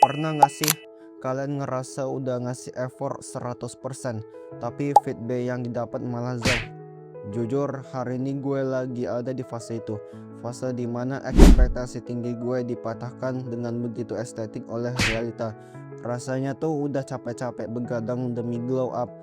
Pernah gak sih kalian ngerasa udah ngasih effort 100% tapi feedback yang didapat malah zong? Jujur, hari ini gue lagi ada di fase itu. Fase dimana ekspektasi tinggi gue dipatahkan dengan begitu estetik oleh realita. Rasanya tuh udah capek-capek begadang demi glow up.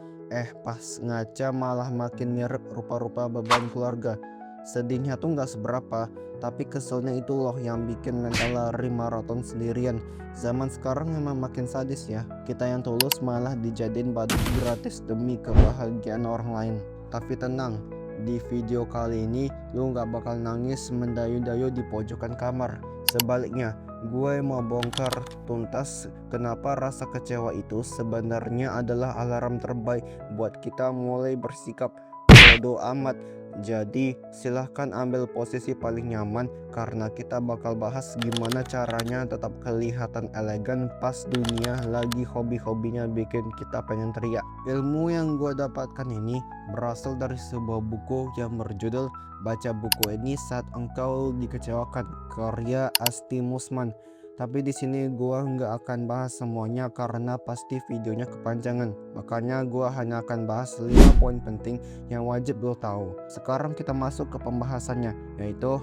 Pas ngaca malah makin mirip rupa-rupa beban keluarga. Sedihnya tuh gak seberapa, tapi keselnya itu loh yang bikin mental lari maraton sendirian. Zaman sekarang memang makin sadis ya. Kita yang tulus malah dijadiin badut gratis demi kebahagiaan orang lain. Tapi tenang, di video kali ini lu gak bakal nangis mendayu-dayu di pojokan kamar. Sebaliknya, gue mau bongkar tuntas kenapa rasa kecewa itu sebenarnya adalah alarm terbaik buat kita mulai bersikap bodo amat. Jadi silahkan ambil posisi paling nyaman karena kita bakal bahas gimana caranya tetap kelihatan elegan pas dunia lagi hobi-hobinya bikin kita pengen teriak. Ilmu yang gue dapatkan ini berasal dari sebuah buku yang berjudul Baca Buku Ini Saat Engkau Dikecewakan, karya Asti Musman. Tapi di sini gua nggak akan bahas semuanya karena pasti videonya kepanjangan. Makanya gua hanya akan bahas 5 poin penting yang wajib lo tahu. Sekarang kita masuk ke pembahasannya, yaitu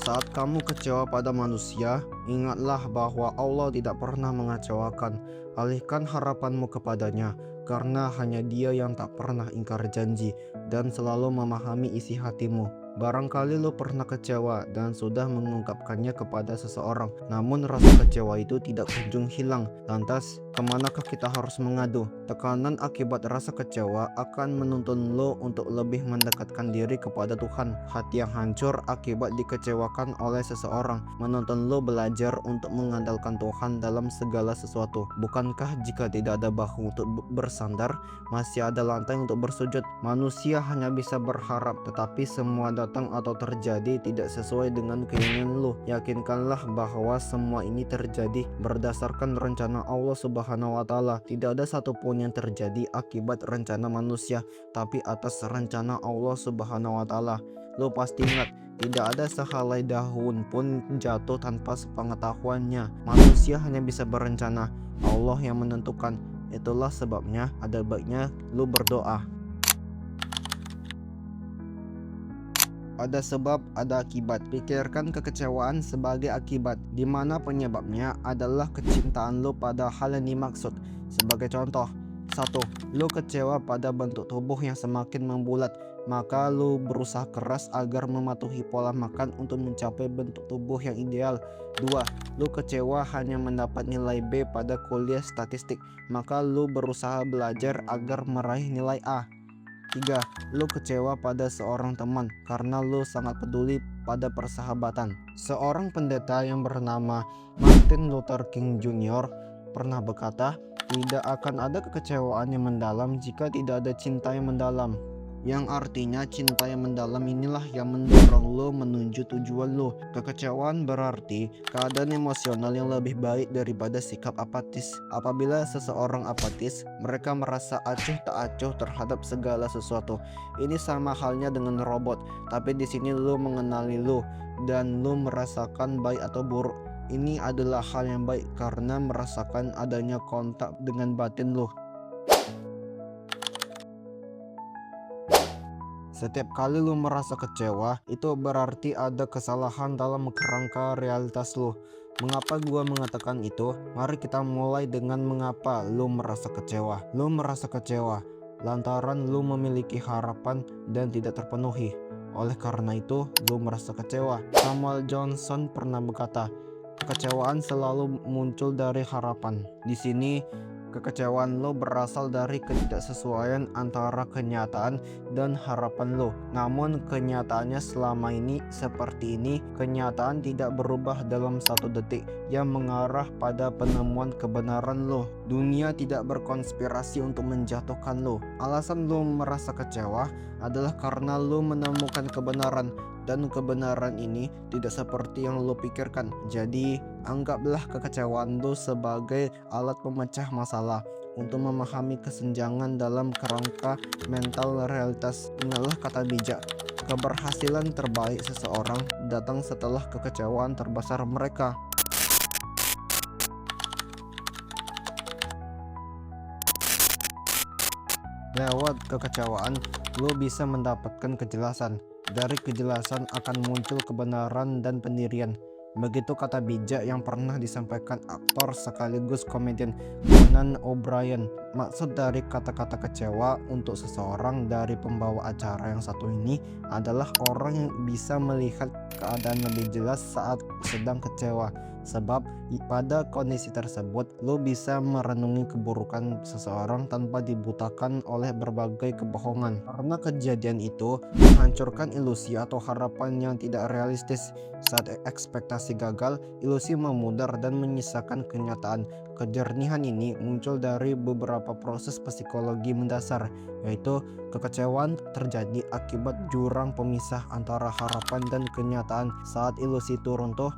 saat kamu kecewa pada manusia, ingatlah bahwa Allah tidak pernah mengecewakan. Alihkan harapanmu kepadanya, karena hanya Dia yang tak pernah ingkar janji dan selalu memahami isi hatimu. Barangkali lo pernah kecewa dan sudah mengungkapkannya kepada seseorang, namun rasa kecewa itu tidak kunjung hilang. Lantas, kemanakah kita harus mengadu? Tekanan akibat rasa kecewa akan menuntun lo untuk lebih mendekatkan diri kepada Tuhan. Hati yang hancur akibat dikecewakan oleh seseorang menuntun lo belajar untuk mengandalkan Tuhan dalam segala sesuatu. Bukankah jika tidak ada bahu untuk bersandar, masih ada lantai untuk bersujud? Manusia hanya bisa berharap, tetapi semua datang atau terjadi tidak sesuai dengan keinginan lo. Yakinkanlah bahwa semua ini terjadi berdasarkan rencana Allah Subhanahu wa Ta'ala. Tidak ada satupun yang terjadi akibat rencana manusia, tapi atas rencana Allah Subhanahu wa Ta'ala. Lo pasti ingat, tidak ada sehelai daun pun jatuh tanpa sepengetahuannya. Manusia hanya bisa berencana, Allah yang menentukan. Itulah sebabnya ada baiknya lo berdoa. Ada sebab, ada akibat. Pikirkan kekecewaan sebagai akibat, di mana penyebabnya adalah kecintaan lo pada hal yang dimaksud. Sebagai contoh, 1. Lo kecewa pada bentuk tubuh yang semakin membulat, maka lo berusaha keras agar mematuhi pola makan untuk mencapai bentuk tubuh yang ideal. 2. Lo kecewa hanya mendapat nilai B pada kuliah statistik, maka lo berusaha belajar agar meraih nilai A. 3. Lo kecewa pada seorang teman karena lo sangat peduli pada persahabatan. Seorang pendeta yang bernama Martin Luther King Jr. pernah berkata, tidak akan ada kekecewaan yang mendalam jika tidak ada cinta yang mendalam. Yang artinya cinta yang mendalam inilah yang mendorong lo menuju tujuan lo. Kekecewaan berarti keadaan emosional yang lebih baik daripada sikap apatis. Apabila seseorang apatis, mereka merasa acuh tak acuh terhadap segala sesuatu. Ini sama halnya dengan robot, tapi di sini lo mengenali lo dan lo merasakan baik atau buruk. Ini adalah hal yang baik karena merasakan adanya kontak dengan batin lo. Setiap kali lu merasa kecewa, itu berarti ada kesalahan dalam kerangka realitas lu. Mengapa gua mengatakan itu? Mari kita mulai dengan mengapa lu merasa kecewa. Lu merasa kecewa lantaran lu memiliki harapan dan tidak terpenuhi. Oleh karena itu, lu merasa kecewa. Samuel Johnson pernah berkata, kekecewaan selalu muncul dari harapan. Di sini, kekecewaan lo berasal dari ketidaksesuaian antara kenyataan dan harapan lo. Namun kenyataannya selama ini seperti ini. Kenyataan tidak berubah dalam 1 detik yang mengarah pada penemuan kebenaran lo. Dunia tidak berkonspirasi untuk menjatuhkan lo. Alasan lo merasa kecewa adalah karena lo menemukan kebenaran, dan kebenaran ini tidak seperti yang lo pikirkan. Jadi anggaplah kekecewaan lo sebagai alat pemecah masalah untuk memahami kesenjangan dalam kerangka mental realitas. Ingatlah kata bijak, Keberhasilan terbaik seseorang datang setelah kekecewaan terbesar mereka. Lewat kekecewaan, lo bisa mendapatkan kejelasan. Dari kejelasan akan muncul kebenaran dan pendirian. Begitu kata bijak yang pernah disampaikan aktor sekaligus komedian Conan O'Brien. Maksud dari kata-kata kecewa untuk seseorang dari pembawa acara yang satu ini adalah orang yang bisa melihat keadaan lebih jelas saat sedang kecewa. Sebab pada kondisi tersebut lo bisa merenungi keburukan seseorang tanpa dibutakan oleh berbagai kebohongan. Karena kejadian itu menghancurkan ilusi atau harapan yang tidak realistis. Saat ekspektasi gagal, ilusi memudar dan menyisakan kenyataan. Kejernihan ini muncul dari beberapa proses psikologi mendasar, yaitu kekecewaan terjadi akibat jurang pemisah antara harapan dan kenyataan. Saat ilusi turun tuh,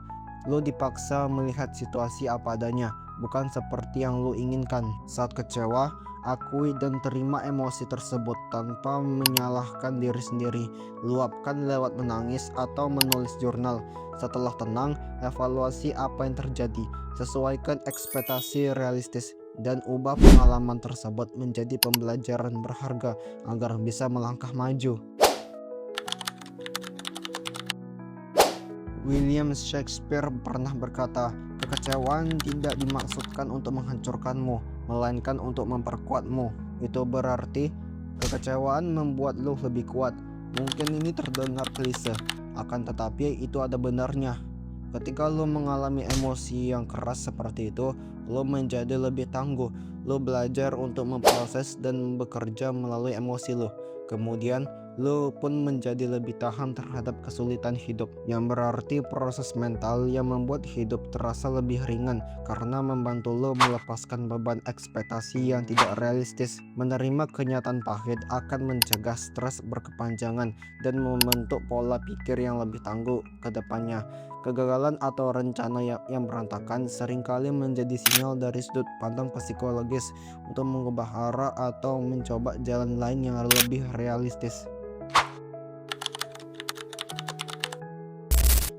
lo dipaksa melihat situasi apa adanya, bukan seperti yang lo inginkan. Saat kecewa, akui dan terima emosi tersebut tanpa menyalahkan diri sendiri. Luapkan lewat menangis atau menulis jurnal. Setelah tenang, evaluasi apa yang terjadi. Sesuaikan ekspektasi realistis dan ubah pengalaman tersebut menjadi pembelajaran berharga agar bisa melangkah maju. William Shakespeare pernah berkata, kekecewaan tidak dimaksudkan untuk menghancurkanmu, melainkan untuk memperkuatmu. Itu berarti kekecewaan membuat lo lebih kuat. Mungkin ini terdengar klise, akan tetapi itu ada benarnya. Ketika lo mengalami emosi yang keras seperti itu, lo menjadi lebih tangguh. Lo belajar untuk memproses dan bekerja melalui emosi lo. Kemudian lo pun menjadi lebih tahan terhadap kesulitan hidup, yang berarti proses mental yang membuat hidup terasa lebih ringan karena membantu lo melepaskan beban ekspektasi yang tidak realistis. Menerima kenyataan pahit akan mencegah stres berkepanjangan dan membentuk pola pikir yang lebih tangguh ke depannya. Kegagalan atau rencana yang berantakan seringkali menjadi sinyal dari sudut pandang psikologis untuk mengubah arah atau mencoba jalan lain yang lebih realistis.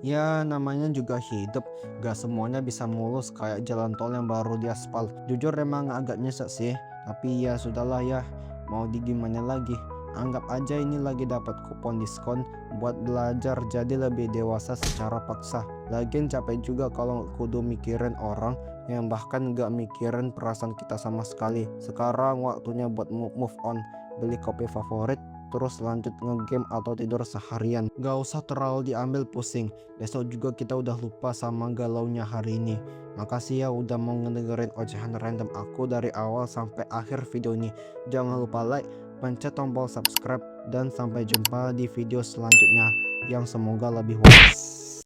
Ya, namanya juga hidup, gak semuanya bisa mulus kayak jalan tol yang baru diaspal. Jujur emang agak nyesek sih, tapi ya sudahlah ya, mau digimana lagi. Anggap aja ini lagi dapat kupon diskon buat belajar jadi lebih dewasa secara paksa. Lagian capek juga kalau kudu mikirin orang yang bahkan gak mikirin perasaan kita sama sekali. Sekarang waktunya buat move on, beli kopi favorit, terus lanjut ngegame atau tidur seharian. Gak usah terlalu diambil pusing, besok juga kita udah lupa sama galaunya hari ini. Makasih ya udah mau ngedengerin ocehan random aku dari awal sampai akhir video ini. Jangan lupa like, pencet tombol subscribe, dan sampai jumpa di video selanjutnya yang semoga lebih wise.